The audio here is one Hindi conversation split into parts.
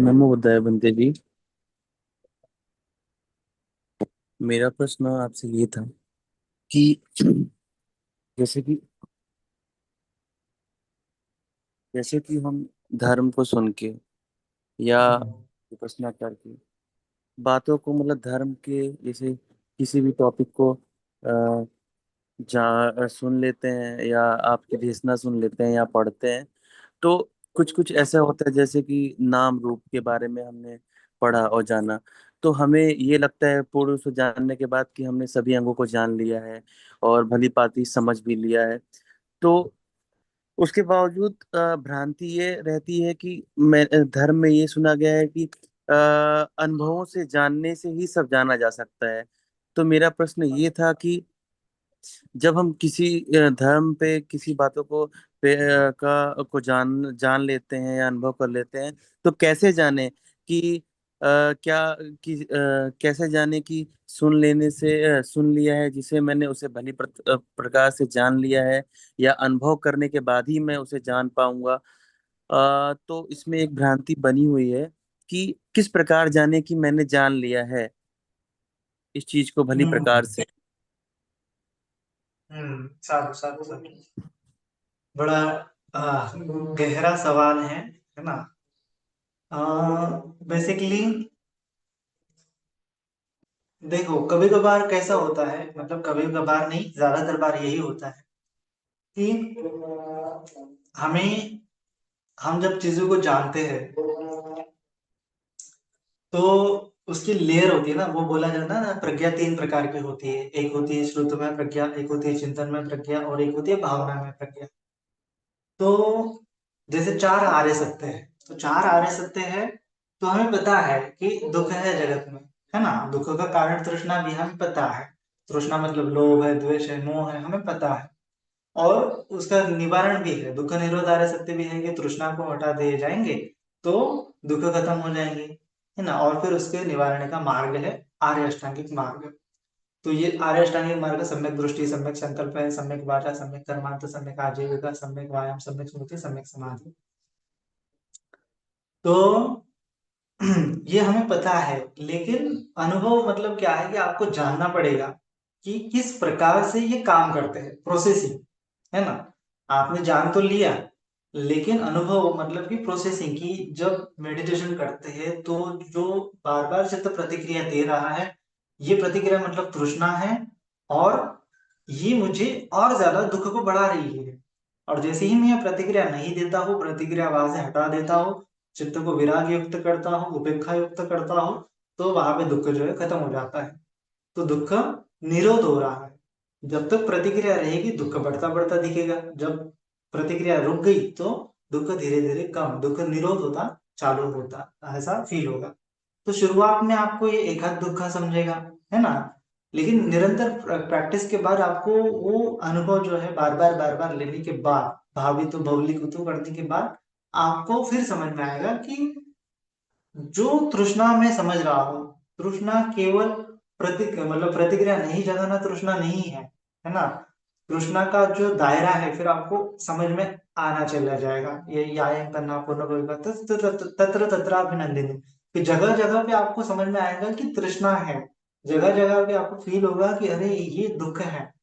नमो बुद्धाय बंदे जी। मेरा प्रश्न आपसे ये था कि जैसे कि जैसे कि हम धर्म को सुन के या हम्म। विपස්සना करके बातों को मतलब धर्म के जैसे किसी भी टॉपिक को सुन लेते हैं या आपकी देशना सुन लेते हैं या पढ़ते हैं। तो कुछ कुछ ऐसा होता है जैसे कि नाम रूप के बारे में हमने पढ़ा और जाना। तो हमें ये लगता है पूर्ण से जानने के बाद कि हमने सभी अंगों को जान लिया है और भली भांति समझ भी लिया है। तो उसके बावजूद भ्रांति ये रहती है कि मैं धर्म में ये सुना गया है कि अनुभवों से जानने से ही सब जाना जा सकता है। तो मेरा प्रश्न ये था कि जब हम किसी धर्म पे किसी बातों को को जान जान लेते हैं या अनुभव कर लेते हैं, तो कैसे जाने कि कैसे जाने कि सुन लेने से सुन लिया है जिसे मैंने उसे भली प्रकार से जान लिया है या अनुभव करने के बाद ही मैं उसे जान पाऊंगा। तो इसमें एक भ्रांति बनी हुई है कि किस प्रकार जाने कि मैंने जान लिया है इस चीज को भली प्रकार हम्म। से। साधु साधु साधु। बड़ा गहरा सवाल है ना। बेसिकली देखो, कभी कभार कैसा होता है, मतलब कभी कभार नहीं, ज्यादातर बार यही होता है कि हमें हम जब चीजों को जानते हैं तो उसकी लेयर होती है ना, वो बोला जाता है ना, प्रज्ञा तीन प्रकार की होती है। एक होती है श्रुतमय प्रज्ञा, एक होती है चिंतनमय प्रज्ञा, और एक होती है भावनामय प्रज्ञा। तो जैसे चार आर्य सत्य है, तो चार आर्य सत्य है, तो हमें पता है कि दुख है जगत में, है ना। दुख का कारण तृष्णा भी हमें पता है। तृष्णा मतलब लोभ है, द्वेष है, मोह है, हमें पता है। और उसका निवारण भी है, दुख निरोध आर्य सत्य भी है कि तृष्णा को हटा दिए जाएंगे तो दुख खत्म हो जाएंगे, है ना। और फिर उसके निवारण का मार्ग है आर्य अष्टांगिक मार्ग। तो ये आर्य अष्टांगिक मार्ग सम्यक दृष्टि, सम्यक संकल्प है, सम्यक वाचा, सम्यक कर्मांत, सम्यक आजीविका, सम्यक व्यायाम, सम्यक स्मृति, सम्यक समाधि। तो ये हमें पता है, लेकिन अनुभव मतलब क्या है कि आपको जानना पड़ेगा कि किस प्रकार से ये काम करते हैं, प्रोसेसिंग, है ना। आपने जान तो लिया, लेकिन अनुभव मतलब कि प्रोसेसिंग की, जब मेडिटेशन करते हैं तो जो बार बार चित्त प्रतिक्रिया दे रहा है, ये प्रतिक्रिया मतलब तृष्णा है। और ये मुझे और ज्यादा दुख को बढ़ा रही है। और जैसे ही मैं यह प्रतिक्रिया नहीं देता हूँ, प्रतिक्रिया वहां से हटा देता हूँ, चित्त को विराग युक्त करता हूँ, उपेक्षा युक्त करता हूँ, तो वहां पे दुख जो है खत्म हो जाता है। तो दुख निरोध हो रहा है। जब तक प्रतिक्रिया रहेगी दुख बढ़ता बढ़ता दिखेगा, जब प्रतिक्रिया रुक गई तो दुख धीरे धीरे कम, दुख निरोध होता चालू होता, ऐसा फील होगा। तो शुरुआत में आपको ये एक आध दुख समझेगा, है ना। लेकिन निरंतर प्रैक्टिस के बाद आपको वो अनुभव जो है बार बार लेने के बाद, भावित तो भौलिक तो करने के बाद, आपको फिर समझ में आएगा कि जो तृष्णा में समझ रहा हूँ, तृष्णा केवल मतलब प्रतिक्रिया नहीं जगाना तृष्णा नहीं है ना। तृष्णा का जो दायरा है फिर आपको समझ में आना चला जाएगा। ये यायन करना पूर्ण होगा तत्र तत्राभिनंदिनी, कि जगह जगह पे आपको समझ में आएगा कि तृष्णा है। जगह जगह पे आपको फील होगा कि अरे ये दुख है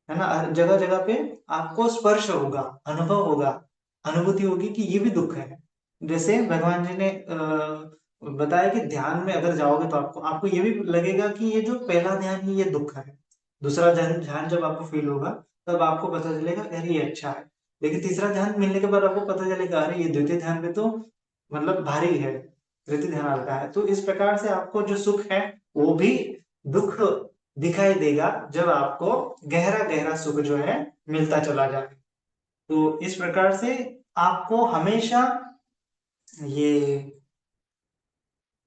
ना। जगह जगह पे आपको स्पर्श होगा, अनुभव होगा, अनुभूति होगी कि ये भी दुख है। जैसे भगवान जी ने बताया कि ध्यान में अगर जाओगे तो आपको आपको ये भी लगेगा कि ये जो पहला ध्यान है ये दुख है। दूसरा ध्यान ध्यान जब आपको फील होगा तब आपको पता चलेगा अरे ये अच्छा है। लेकिन तीसरा ध्यान मिलने के बाद आपको पता चलेगा अरे ये द्वितीय ध्यान पे तो मतलब भारी है, तृतीय ध्यान हल्का है। तो इस प्रकार से आपको जो सुख है वो भी दुख दिखाई देगा जब आपको गहरा गहरा सुख जो है मिलता चला जाए। तो इस प्रकार से आपको हमेशा ये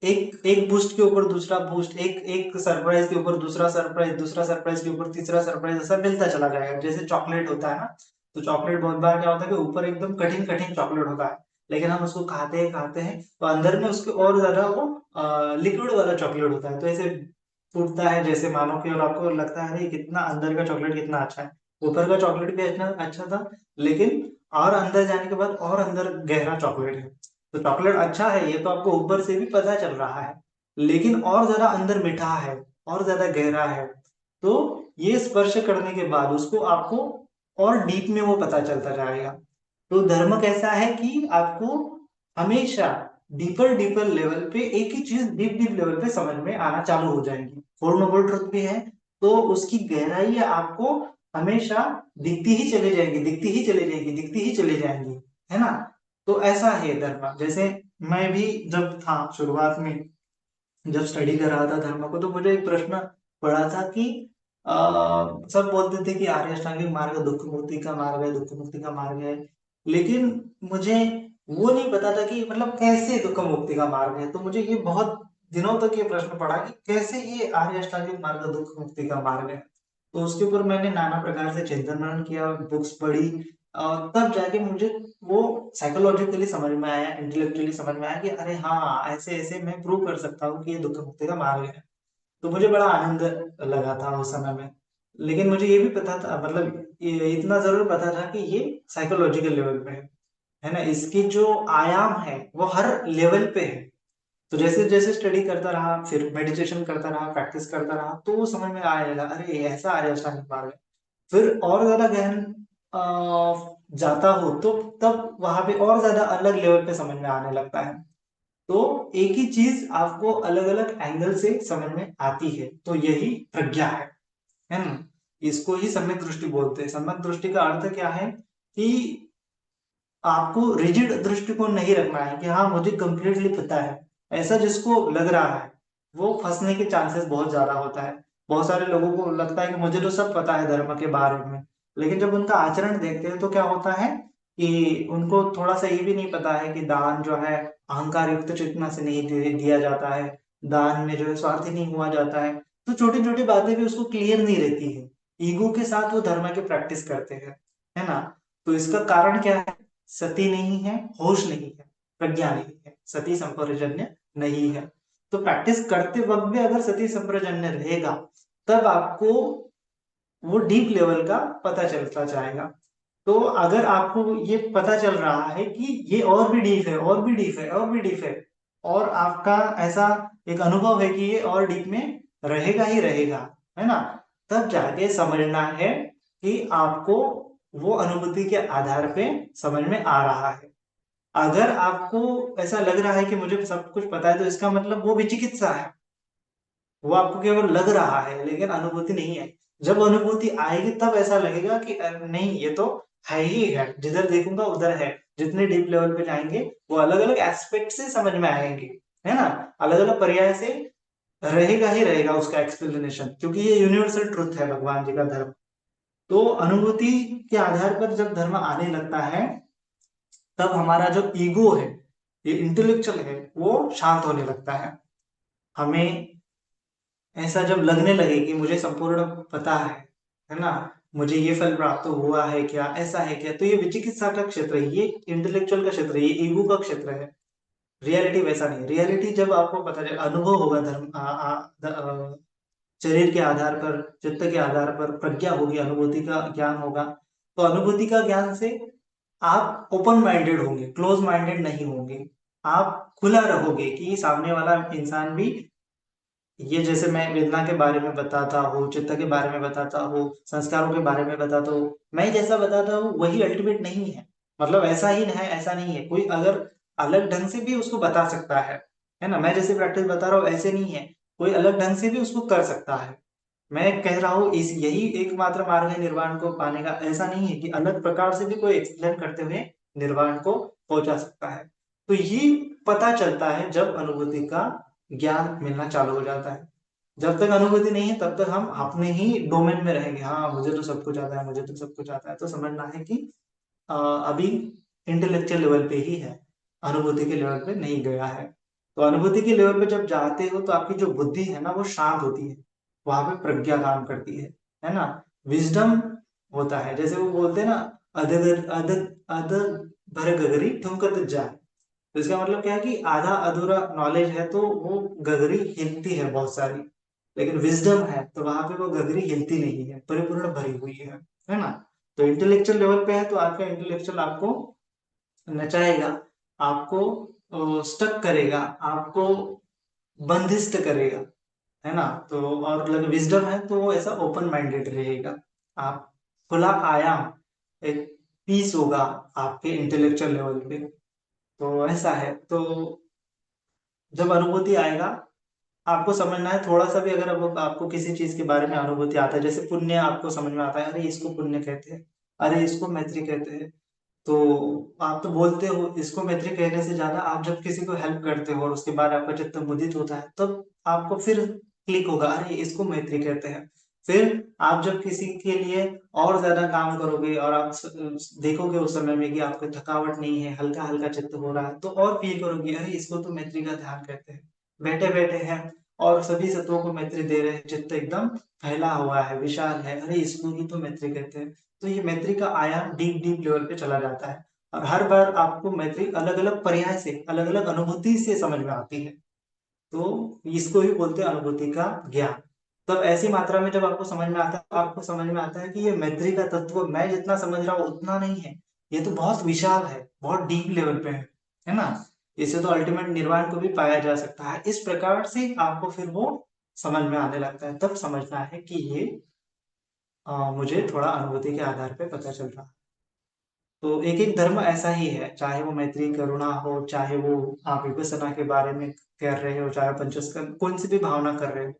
एक एक बूस्ट के ऊपर दूसरा बूस्ट, एक एक सरप्राइज के ऊपर दूसरा सरप्राइज, दूसरा सरप्राइज के ऊपर तीसरा सरप्राइज, ऐसा मिलता चला जाएगा। जैसे चॉकलेट होता है ना, तो चॉकलेट बहुत बार क्या होता है कि ऊपर एकदम कठिन कठिन चॉकलेट होता है, लेकिन हम उसको खाते हैं तो अंदर में उसके और ज्यादा वो लिक्विड वाला चॉकलेट होता है। तो ऐसे फूटता है जैसे मानो कि, और आपको लगता है अरे कितना अंदर का चॉकलेट कितना अच्छा है। ऊपर का चॉकलेट भी अच्छा अच्छा था, लेकिन और अंदर जाने के बाद और अंदर गहरा चॉकलेट है। तो चॉकलेट अच्छा है ये तो आपको ऊपर से भी पता चल रहा है, लेकिन और ज्यादा अंदर मीठा है, और ज्यादा गहरा है। तो ये स्पर्श करने के बाद उसको आपको और डीप में वो पता चलता जाएगा। तो धर्म कैसा है कि आपको हमेशा डीपर डीपर लेवल पे एक ही चीज डीप डीप लेवल पे समझ में आना चालू हो जाएगी। फोर नोबल ट्रुथ भी है, तो उसकी गहराई आपको हमेशा दिखती ही चली जाएगी, दिखती ही चली जाएगी, दिखती ही चली जाएंगी, है ना। तो ऐसा है धर्म। जैसे मैं भी जब था शुरुआत में, जब स्टडी कर रहा था धर्म को, तो मुझे एक प्रश्न पड़ा था कि सब बोलते थे कि आर्य अष्टांगिक मार्ग दुख मुक्ति का मार्ग है, दुख मुक्ति का मार्ग है। लेकिन मुझे वो नहीं पता था कि मतलब कैसे दुख मुक्ति का मार्ग है। तो मुझे ये बहुत दिनों तक ये प्रश्न पड़ा कि कैसे ये आर्य अष्टांगिक मार्ग दुख मुक्ति का मार्ग है। तो उसके ऊपर मैंने नाना प्रकार से चिंतन मनन किया, बुक्स पढ़ी, और तब जाके मुझे वो साइकोलॉजिकली समझ में आया, इंटेलेक्चुअली समझ में आया कि अरे हाँ, ऐसे ऐसे मैं प्रूव कर सकता हूँ कि ये दुख मुक्ति का मार्ग है। तो मुझे बड़ा आनंद लगा था उस समय में। लेकिन मुझे ये भी पता था, मतलब ये इतना जरूर पता था कि ये साइकोलॉजिकल लेवल पे है ना। इसकी जो आयाम है वो हर लेवल पे है। तो जैसे जैसे स्टडी करता रहा, फिर मेडिटेशन करता रहा, प्रैक्टिस करता रहा, तो वो समझ में आने लगा अरे ऐसा आर्य अष्टांगिक मार्ग है। फिर और ज्यादा गहन जाता हो तो तब वहां पे और ज्यादा अलग लेवल पे समझ में आने लगता है। तो एक ही चीज आपको अलग अलग एंगल से समझ में आती है, तो यही प्रज्ञा है ना। इसको ही सम्यक दृष्टि बोलते हैं। सम्यक दृष्टि का अर्थ क्या है कि आपको रिजिड दृष्टिकोण नहीं रखना है कि हाँ मुझे कंप्लीटली पता है। ऐसा जिसको लग रहा है वो फंसने के चांसेस बहुत ज्यादा होता है। बहुत सारे लोगों को लगता है कि मुझे तो सब पता है धर्म के बारे में, लेकिन जब उनका आचरण देखते हैं तो क्या होता है कि उनको थोड़ा सा ये भी नहीं पता है कि दान जो है अहंकार युक्त चेतना से नहीं दिया जाता है। दान में जो है स्वार्थी नहीं हुआ जाता है। तो छोटी छोटी बातें भी उसको क्लियर नहीं रहती है। ईगो के साथ वो धर्म की प्रैक्टिस करते हैं, है ना। तो इसका कारण क्या है? सती नहीं है, होश नहीं है, प्रज्ञा नहीं है, सती संप्रजन्य नहीं है। तो प्रैक्टिस करते वक्त भी अगर सती संप्रजन्य रहेगा, तब आपको वो डीप लेवल का पता चलता जाएगा। तो अगर आपको ये पता चल रहा है कि ये और भी डीप है, और भी डीप है, और भी डीप है, और आपका ऐसा एक अनुभव है कि ये और डीप में रहेगा ही रहेगा, है ना, तब जाके समझना है कि आपको वो अनुभूति के आधार पे समझ में आ रहा है। अगर आपको ऐसा लग रहा है कि मुझे सब कुछ पता है, तो इसका मतलब वो विचिकित्सा है। वो आपको केवल लग रहा है लेकिन अनुभूति नहीं है। जब अनुभूति आएगी तब ऐसा लगेगा कि नहीं ये तो है ही है, जिधर देखूंगा उधर है। जितने डीप लेवल पे जाएंगे वो अलग अलग एस्पेक्ट से समझ में आएंगे, है ना। अलग अलग पर्याय से रहेगा ही रहेगा उसका एक्सप्लेनेशन, क्योंकि ये यूनिवर्सल ट्रुथ है भगवान जी का धर्म। तो अनुभूति के आधार पर जब धर्म आने लगता है, तब हमारा जो ईगो है, ये इंटेलेक्चुअल है, वो शांत होने लगता है। हमें ऐसा जब लगने लगे कि मुझे संपूर्ण पता है ना, मुझे ये फल प्राप्त हुआ है क्या, ऐसा है क्या, तो ये विचिकित्सा का क्षेत्र है, ये इंटेलेक्चुअल का क्षेत्र है, ये ईगो का क्षेत्र है। रियलिटी वैसा नहीं। रियलिटी जब आपको पता चले, अनुभव होगा धर्म शरीर के आधार पर, चित्त के आधार पर प्रज्ञा होगी, अनुभूति का ज्ञान होगा। तो अनुभूति का ज्ञान से आप ओपन माइंडेड होंगे, क्लोज माइंडेड नहीं होंगे। आप खुला रहोगे कि सामने वाला इंसान भी, ये जैसे मैं वेदना के बारे में बताता हूँ, चित्त के बारे में बताता हूँ, संस्कारों के बारे में बताता हूँ, मैं जैसा बताता हूँ वही अल्टीमेट नहीं है। मतलब ऐसा ही है, ऐसा नहीं है। कोई अगर अलग ढंग से भी उसको बता सकता है ना। मैं जैसे प्रैक्टिस बता रहा हूँ ऐसे नहीं है, कोई अलग ढंग से भी उसको कर सकता है। मैं कह रहा हूँ इस यही एकमात्र मार्ग है निर्वाण को पाने का, ऐसा नहीं है कि अलग प्रकार से भी कोई एक्सप्लेन करते हुए निर्वाण को पहुंचा सकता है। तो ये पता चलता है जब अनुभूति का ज्ञान मिलना चालू हो जाता है। जब तक अनुभूति नहीं है तब तक हम अपने ही डोमेन में रहेंगे, हाँ मुझे तो सब कुछ आता है, मुझे तो सब कुछ आता है। तो समझना है कि अभी इंटेलेक्चुअल लेवल पे ही है, अनुभूति के लेवल पे नहीं गया है। तो अनुभूति के लेवल पे जब जाते हो तो आपकी जो बुद्धि है ना वो शांत होती है, वहां पे प्रज्ञा काम करती है ना। विजडम होता है, जैसे वो बोलते हैं ना, अध अध अध भर गगरी ठुमकत जाए। तो इसका मतलब क्या है कि आधा अधूरा नॉलेज है तो वो गगरी हिलती है बहुत सारी, लेकिन विजडम है तो वहां पे वो गगरी हिलती नहीं है, परिपूर्ण भरी हुई है ना। तो इंटेलेक्चुअल लेवल पे है तो आपका इंटेलेक्चुअल आपको नचाएगा, आपको स्टक करेगा, आपको बंदिष्ट करेगा, है ना। तो और लग विजडम है तो वो ऐसा ओपन माइंडेड रहेगा, आप खुला आयाम, एक पीस होगा आपके इंटेलेक्चुअल लेवल पे। तो ऐसा है। तो जब अनुभूति आएगा, आपको समझना है थोड़ा सा भी, अगर अब आपको किसी चीज के बारे में अनुभूति आता है, जैसे पुण्य आपको समझ में आता है, अरे इसको पुण्य कहते हैं, अरे इसको मैत्री कहते हैं, तो आप तो बोलते हो इसको मैत्री कहने से ज्यादा आप जब किसी को हेल्प करते हो और उसके बाद आपका चित्त मुदित होता है, तब आपको फिर क्लिक होगा, अरे इसको मैत्री कहते हैं। फिर आप जब किसी के लिए और ज्यादा काम करोगे और आप देखोगे उस समय में कि आपको थकावट नहीं है, हल्का हल्का चित्त हो रहा है, तो और फील करोगे, अरे इसको तो मैत्री का ध्यान कहते हैं। बैठे बैठे हैं और सभी सत्वों को मैत्री दे रहे हैं, चित्त एकदम फैला हुआ है, विशाल है, अरे इसको ही तो मैत्री कहते हैं। तो ये मैत्री का आयाम डीप डीप लेवल पे चला जाता है, और हर बार आपको मैत्री अलग अलग पर्याय से, अलग अलग अनुभूति से समझ में आती है। तो इसको ही बोलते हैं अनुभूति का ज्ञान। तब ऐसी मात्रा में जब आपको समझ में आता है, तो आपको समझ में आता है कि ये मैत्री का तत्व मैं जितना समझ रहा हूँ उतना नहीं है, ये तो बहुत विशाल है, बहुत डीप लेवल पे है ना। इसे तो अल्टीमेट निर्वाण को भी पाया जा सकता है। इस प्रकार से आपको फिर वो समझ में आने लगता है, तब समझना है कि ये मुझे थोड़ा अनुभूति के आधार पे पता चल रहा है। तो एक एक धर्म ऐसा ही है, चाहे वो मैत्री करुणा हो, चाहे वो आप विपස්සना के बारे में कर रहे हो, चाहे पंचस्कंद कौन सी भी भावना कर रहे हो।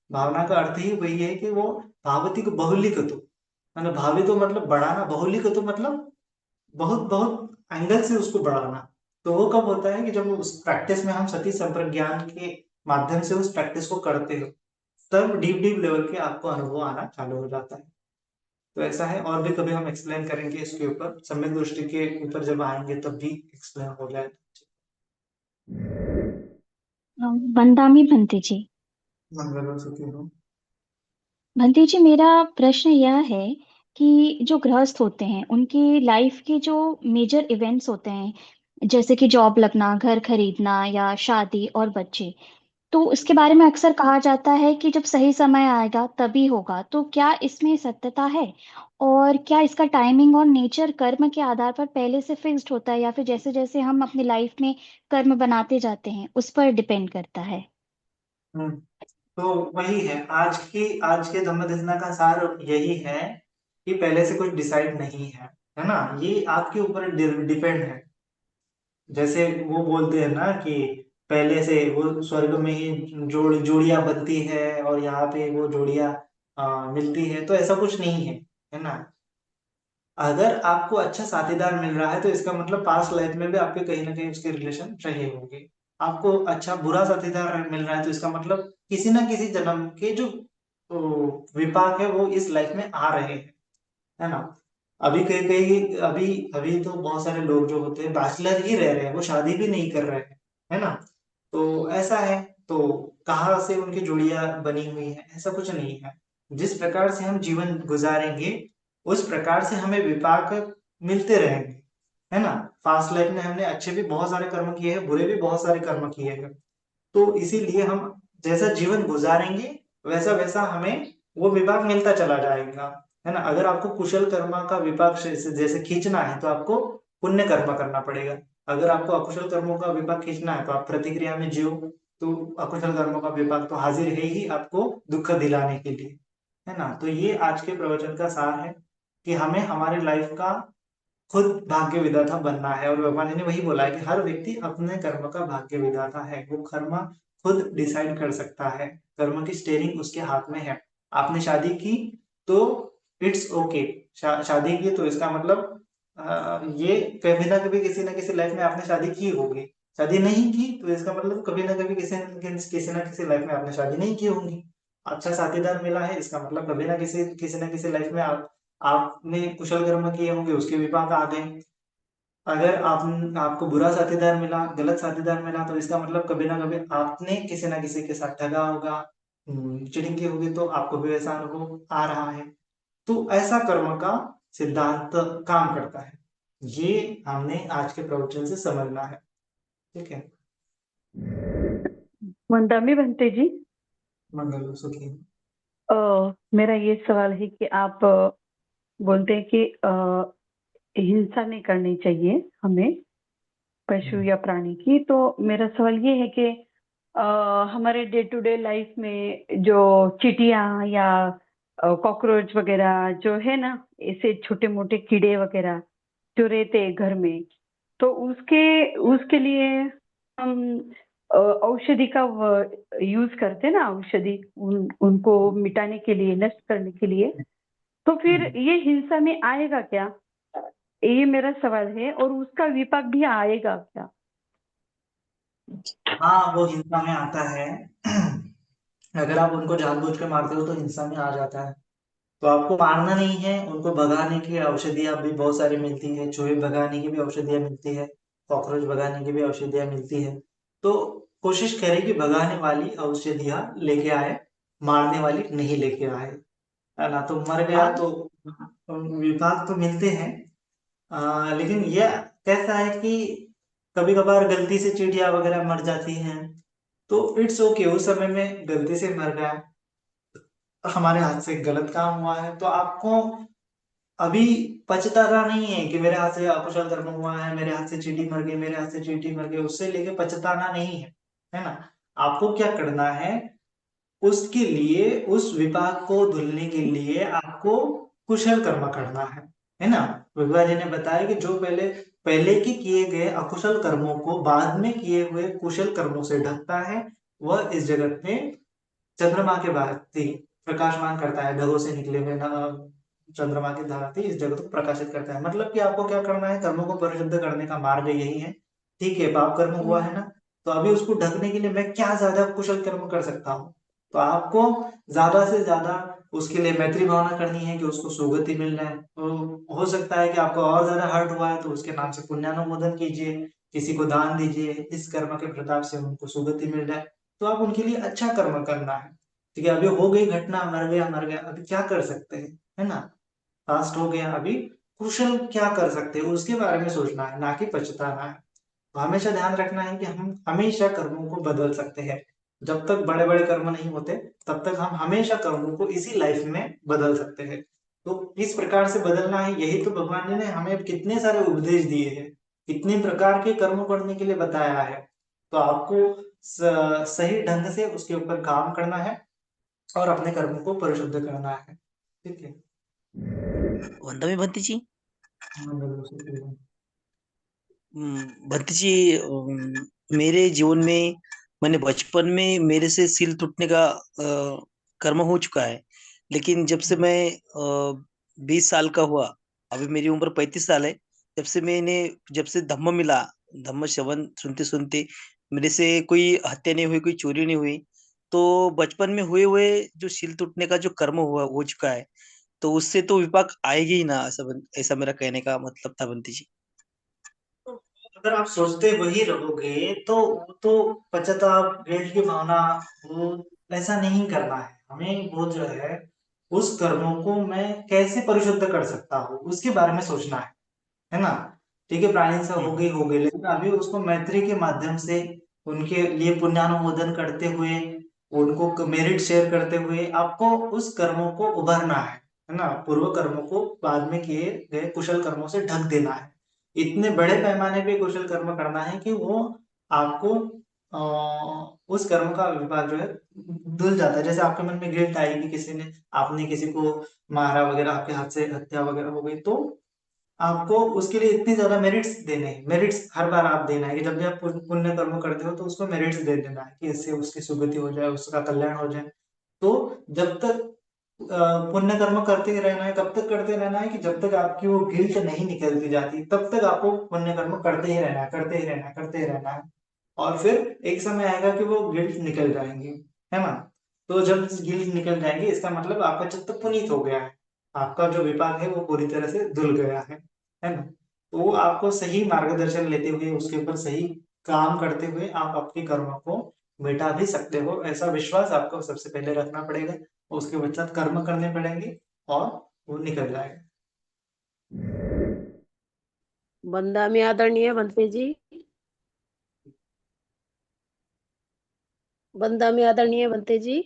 भावना का अर्थ ही वही है कि वो भावती को बहुलीकतो, मतलब भावी तो मतलब बढ़ाना, बहुलीकतो मतलब बहुत बहुत एंगल से उसको बढ़ाना। तो वो कब होता है कि जब उस प्रैक्टिस में हम सती संपर्क ज्ञान के माध्यम से उस प्रैक्टिस को करते हो, तब डीप डीप लेवल के आपको अनुभव आना चालू हो जाता है। तो ऐसा है, और भी कभी हम एक्सप्लेन करेंगे इसके ऊपर, सम्यक दृष्टि के ऊपर जब आएंगे तब भी एक्सप्लेन हो जाए। वंदामी भंते जी। मंगल हो सुखी हो। भंते जी, मेरा प्रश्न यह है कि जो गृहस्थ होते हैं उनकी लाइफ के जो मेजर इवेंट्स होते हैं, जैसे कि जॉब लगना, घर खरीदना या शादी और बच्चे, तो इसके बारे में अक्सर कहा जाता है कि जब सही समय आएगा तभी होगा। तो क्या इसमें सत्यता है? और क्या इसका टाइमिंग और नेचर कर्म के आधार पर पहले से फिक्स्ड होता है, या फिर जैसे जैसे हम अपनी लाइफ में कर्म बनाते जाते हैं उस पर डिपेंड करता है? हम्म। तो वही है, आज के धम्म देशना का सार यही है कि पहले से कुछ डिसाइड नहीं है ना। ये आपके ऊपर डिपेंड है। जैसे वो बोलते हैं ना कि पहले से वो स्वर्ग में ही जोड़ियां बनती है और यहाँ पे वो जोड़ियां मिलती है, तो ऐसा कुछ नहीं है ना। अगर आपको अच्छा साथीदार मिल रहा है तो इसका मतलब पास्ट लाइफ में भी आपके कहीं ना कहीं उसके रिलेशन रहे होंगे। आपको अच्छा बुरा साथीदार मिल रहा है तो इसका मतलब किसी ना किसी जन्म के जो विपाक है वो इस लाइफ में आ रहे हैं, है ना। अभी कई कई अभी अभी तो बहुत सारे लोग जो होते हैं बैचलर ही रह रहे हैं, वो शादी भी नहीं कर रहे हैं, है ना। तो ऐसा है। तो कहाँ से उनकी जोड़ियां बनी हुई है, ऐसा कुछ नहीं है। जिस प्रकार से हम जीवन गुजारेंगे उस प्रकार से हमें विपाक मिलते रहेंगे, है ना। फास्ट लाइफ में हमने अच्छे भी बहुत सारे कर्म किए हैं, बुरे भी बहुत सारे कर्म किए हैं। तो इसीलिए हम जैसा जीवन गुजारेंगे वैसा वैसा हमें वो विपाक मिलता चला जाएगा, है ना। अगर आपको कुशल कर्मा का विपाक जैसे जैसे खींचना है तो आपको पुण्य कर्म करना पड़ेगा। अगर आपको अकुशल कर्मों का विपाक खींचना है तो आप प्रतिक्रिया में जियो। तो अकुशल कर्मों का विपाक तो हाजिर है ही आपको दुख दिलाने के लिए, है ना। तो ये आज के प्रवचन का सार है कि हमें हमारी लाइफ का खुद भाग्य विधाता बनना है। और भगवान जी ने वही बोला है कि हर व्यक्ति अपने कर्म का भाग्य विधाता है, वो कर्म खुद डिसाइड कर सकता है, कर्म की स्टेयरिंग उसके हाथ में है। आपने शादी की तो इट्स ओके, शादी की तो इसका मतलब ये कभी ना कभी किसी ना किसी लाइफ में आपने शादी की होगी। शादी नहीं की तो इसका मतलब कभी ना कभी किसी ना किसी लाइफ में आपने शादी नहीं की होगी। अच्छा साथीदार मिला है, इसका मतलब कभी ना किसी ना किसी लाइफ में आपने कुशल कर्म किए होंगे, उसके विपाक आ गए। अगर आपको बुरा साथीदार मिला, गलत साथीदार मिला, तो इसका मतलब कभी ना कभी आपने किसी ना किसी के साथ ठगा होगा, चीटिंग की होगी, तो आपको भी वैसा अनुभव आ रहा है। तो ऐसा कर्म का सिद्धांत काम करता है। ये हमने आज के प्रवचन से समझना है। ठीक है। वंदामी बनते जी। मंगल हो सुखी। मेरा ये सवाल है कि आप बोलते हैं कि हिंसा नहीं करनी चाहिए हमें, पशु या प्राणी की। तो मेरा सवाल ये है कि हमारे डे टू डे लाइफ में जो चींटियां या कॉकरोच वगैरह जो है ना, ऐसे छोटे मोटे कीड़े वगैरह जो रहते हैं घर में, तो उसके उसके लिए हम औषधि का यूज करते हैं ना, औषधि उनको मिटाने के लिए, नष्ट करने के लिए। तो फिर ये हिंसा में आएगा क्या? ये मेरा सवाल है। और उसका विपाक भी आएगा क्या? हाँ, वो हिंसा में आता है। अगर आप उनको जानबूझ के मारते हो तो हिंसा में आ जाता है। तो आपको मारना नहीं है, उनको भगाने की औषधियाँ भी बहुत सारी मिलती है, चूहे भगाने की भी औषधियाँ मिलती है, कॉकरोच भगाने की भी औषधियाँ मिलती है। तो कोशिश करें कि भगाने वाली औषधियाँ लेके आए, मारने वाली नहीं लेके आए, है ना। तो मर गया तो विभाग तो मिलते हैं। लेकिन ये कैसा है कि कभी कभार गलती से चींटियां वगैरह मर जाती हैं, तो इट्स ओके, उस समय में गलती से मर गया, हमारे हाथ से गलत काम हुआ है, तो आपको अभी पछताना नहीं है कि मेरे हाथ से अकुशल कर्म हुआ है, मेरे हाथ से चींटी मर गई, मेरे हाथ से चींटी मर गई, उससे लेके पछताना नहीं है ना। आपको क्या करना है, उसके लिए, उस विपाक को धुलने के लिए आपको कुशल कर्म करना है ना। विभा जी ने बताया कि जो पहले पहले के किए गए अकुशल कर्मों को बाद में किए हुए कुशल कर्मों से ढकता है, वह इस जगत में चंद्रमा के भांति प्रकाशमान करता है। धगों से निकले हुए चंद्रमा की भांति इस जगत को प्रकाशित करता है। मतलब कि आपको क्या करना है, कर्मों को परिशुद्ध करने का मार्ग यही है। ठीक है, पाप कर्म हुआ है ना, तो अभी उसको ढकने के लिए मैं क्या ज्यादा कुशल कर्म कर सकता हूँ। तो आपको ज्यादा से ज्यादा उसके लिए मैत्री भावना करनी है कि उसको सुगति मिल रहा है। तो हो सकता है कि आपको और ज्यादा हर्ट हुआ है, तो उसके नाम से पुण्यानुमोदन कीजिए, किसी को दान दीजिए, इस कर्म के प्रताप से उनको सुगति मिल रहा है, तो आप उनके लिए अच्छा कर्म करना है। ठीक है, अभी हो गई घटना, मर गया मर गया, अभी क्या कर सकते हैं, है ना। पास्ट हो गया, अभी कुशल क्या कर सकते हैं उसके बारे में सोचना है, ना कि पछताना है। तो हमेशा ध्यान रखना है कि हम हमेशा कर्मों को बदल सकते हैं। जब तक बड़े बड़े कर्म नहीं होते, तब तक हम हमेशा कर्मों को इसी लाइफ में बदल सकते हैं। तो किस प्रकार से बदलना है, यही तो भगवान जी ने हमें कितने सारे उपदेश दिए हैं, कितने प्रकार के कर्म करने के लिए बताया है। तो आपको सही ढंग से उसके ऊपर काम करना है और अपने कर्मों को परिशुद्ध करना है। ठीक है। वंदना भंती जी। हाँ, बिल्कुल सही है। भंती जी, मेरे जीवन में, मैंने बचपन में मेरे से सिल टूटने का कर्म हो चुका है। लेकिन जब से मैं 20 साल का हुआ, अभी मेरी उम्र 35 साल है, जब से धम्म मिला, धम्म श्रवण सुनते सुनते मेरे से कोई हत्या नहीं हुई, कोई चोरी नहीं हुई। तो बचपन में हुए हुए जो सिल टूटने का जो कर्म हुआ हो चुका है, तो उससे तो विपाक आएगी ही ना, ऐसा मेरा कहने का मतलब था बंती जी। अगर आप सोचते वही रहोगे तो पश्चाताप, गिल्ट की भावना, वो ऐसा नहीं करना है हमें। वो जो है, उस कर्मों को मैं कैसे परिशुद्ध कर सकता हूँ उसके बारे में सोचना है ना। ठीक है, प्राणी से हो गई, लेकिन अभी उसको मैत्री के माध्यम से उनके लिए पुण्यानुमोदन करते हुए, उनको मेरिट शेयर करते हुए आपको उस कर्मों को उभरना है ना। पूर्व कर्मों को बाद में किए गए कुशल कर्मों से ढक देना है। इतने बड़े पैमाने पे कुशल कर्म करना है कि वो आपको उस कर्म का विभाग जो है धुल जाता है। जैसे आपके मन में गिल्ट आएगी, किसी ने, आपने किसी को मारा वगैरह, आपके हाथ से हत्या वगैरह हो गई, तो आपको उसके लिए इतने ज्यादा मेरिट्स देने हैं। मेरिट्स हर बार आप देना है कि जब भी आप पुण्य कर्म करते हो तो उसको मेरिट्स दे देना है कि इससे उसकी सुगति हो जाए, उसका कल्याण हो जाए। तो जब तक पुण्य कर्म करते ही रहना है, कब तक करते रहना है कि जब तक आपकी वो गिल्ट नहीं निकलती जाती, तब तक आपको पुण्य कर्म करते ही रहना है, करते ही रहना है, करते ही रहना है। और फिर एक समय आएगा कि वो गिल्ट निकल जाएंगे, है ना। तो जब गिल्ट निकल जाएंगे, इसका मतलब आपका चित्त पुनीत हो गया है, आपका जो विपाक है वो पूरी तरह से धुल गया है ना। तो वो आपको सही मार्गदर्शन लेते हुए, उसके ऊपर सही काम करते हुए आप अपने कर्मों को मिटा भी सकते हो, ऐसा विश्वास आपको सबसे पहले रखना पड़ेगा। उसके पश्चात कर्म करने पड़ेंगे और वो निकल जाएगा। बंदा में आदरणीय बनते जी, बंदा में आदरणीय बनते जी।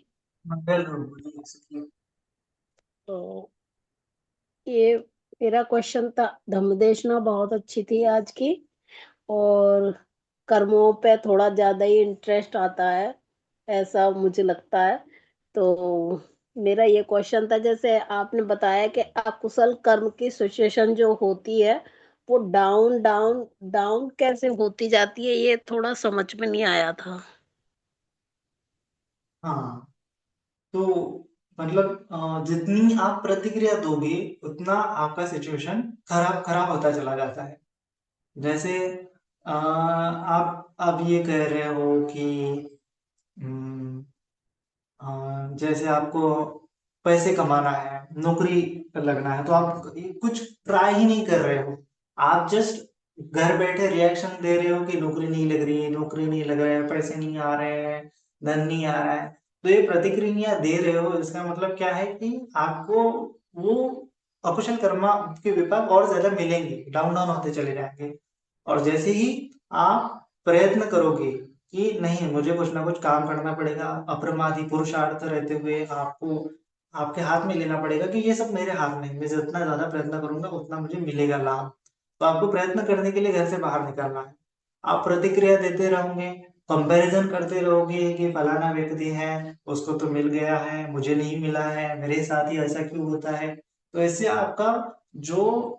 तो ये मेरा क्वेश्चन था, धम्मदेशना बहुत अच्छी थी आज की। और कर्मों पे थोड़ा ज्यादा ही इंटरेस्ट आता है, ऐसा मुझे लगता है। तो मेरा ये क्वेश्चन था, जैसे आपने बताया कि अकुशल कर्म की सिचुएशन जो होती है वो डाउन डाउन डाउन कैसे होती जाती है, ये थोड़ा समझ में नहीं आया था। हाँ, तो मतलब जितनी आप प्रतिक्रिया दोगे उतना आपका सिचुएशन खराब खराब होता चला जाता है। जैसे आप अब ये कह रहे हो कि हम्म, जैसे आपको पैसे कमाना है, नौकरी लगना है, तो आप कुछ ट्राई ही नहीं कर रहे हो। आप जस्ट घर बैठे रिएक्शन दे रहे हो कि नौकरी नहीं लग रही है, नौकरी नहीं लग रहा है, पैसे नहीं आ रहे हैं, धन नहीं आ रहा है। तो ये प्रतिक्रिया दे रहे हो, इसका मतलब क्या है कि आपको वो अकुशल कर्मा के विपाक और ज्यादा मिलेंगे, डाउन डाउन होते चले जाएंगे। और जैसे ही आप प्रयत्न करोगे कि नहीं, मुझे कुछ ना कुछ काम करना पड़ेगा, अप्रमादी पुरुषार्थ रहते हुए आपको आपके हाथ में लेना पड़ेगा कि ये सब मेरे हाथ में है, मैं जितना ज्यादा प्रयत्न करूंगा उतना मुझे मिलेगा लाभ। तो आपको प्रयत्न करने के लिए घर से बाहर निकलना है। आप प्रतिक्रिया देते रहोगे, कंपैरिजन करते रहोगे कि फलाना व्यक्ति है, उसको तो मिल गया है, मुझे नहीं मिला है, मेरे साथ ही ऐसा क्यों होता है। तो इससे आपका जो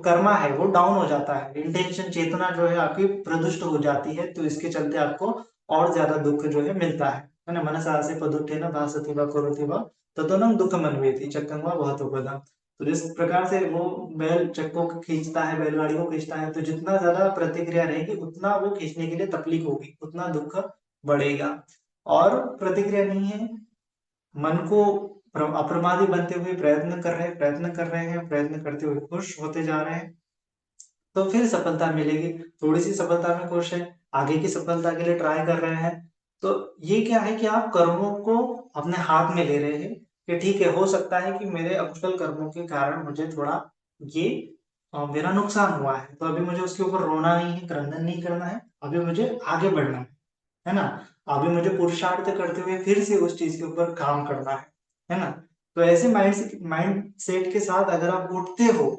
कर्मा है वो डाउन हो जाता है, इंटेंशन चेतना जो है आपकी प्रदुष्ट हो जाती है। तो इसके चलते आपको और ज्यादा दुख जो है मिलता है ना। मनसा से पदुत्थेन भासते वा करोति वा ततो दुख मनवेति चक्कं वा वहतो पदम्। तो जिस प्रकार से वो बैल चक्कों को खींचता है, बैलगाड़ी को खींचता है, तो जितना ज्यादा प्रतिक्रिया रहेगी उतना वो खींचने के लिए तकलीफ होगी, उतना दुख बढ़ेगा। और प्रतिक्रिया नहीं है, मन को अप्रमादी बनते हुए प्रयत्न कर रहे हैं, प्रयत्न कर रहे हैं, प्रयत्न करते हुए खुश होते जा रहे हैं, तो फिर सफलता मिलेगी। थोड़ी सी सफलता में खुश है, आगे की सफलता के लिए ट्राई कर रहे हैं। तो ये क्या है कि आप कर्मों को अपने हाथ में ले रहे हैं कि ठीक है, हो सकता है कि मेरे अकुशल कर्मों के कारण मुझे थोड़ा ये मेरा नुकसान हुआ है, तो अभी मुझे उसके ऊपर रोना नहीं है, क्रंदन नहीं करना है, अभी मुझे आगे बढ़ना है ना। अभी मुझे पुरुषार्थ करते हुए फिर से उस चीज के ऊपर काम करना है ना। तो ऐसे माइंड सेट के साथ अगर आप उठते हो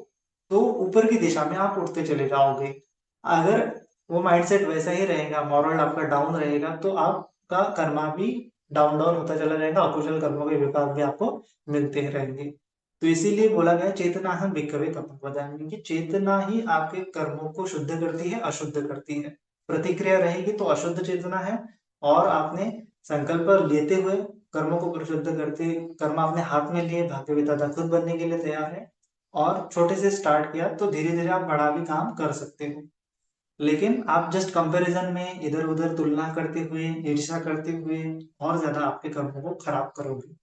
तो ऊपर की दिशा में आप उठते चले जाओगे। अगर वो माइंडसेट वैसा ही रहेगा, मॉरल आपका डाउन रहेगा, तो आपका कर्मा भी डाउन डाउन होता चला जाएगा, अकुशल कर्मों के विपाक भी आपको मिलते रहेंगे। तो इसीलिए बोला गया चेतना हम भिक्खवे कपट वदामि, कि चेतना ही आपके कर्मों को शुद्ध करती है, अशुद्ध करती है। प्रतिक्रिया रहेगी तो अशुद्ध चेतना है, और आपने संकल्प लेते हुए कर्मों को परिशुद्ध करते, कर्म अपने हाथ में लिए भाग्य विधाता खुद बनने के लिए तैयार है। और छोटे से स्टार्ट किया तो धीरे धीरे आप बड़ा भी काम कर सकते हो। लेकिन आप जस्ट कंपैरिजन में इधर उधर तुलना करते हुए, ईर्ष्या करते हुए और ज्यादा आपके कर्मों को खराब करोगे।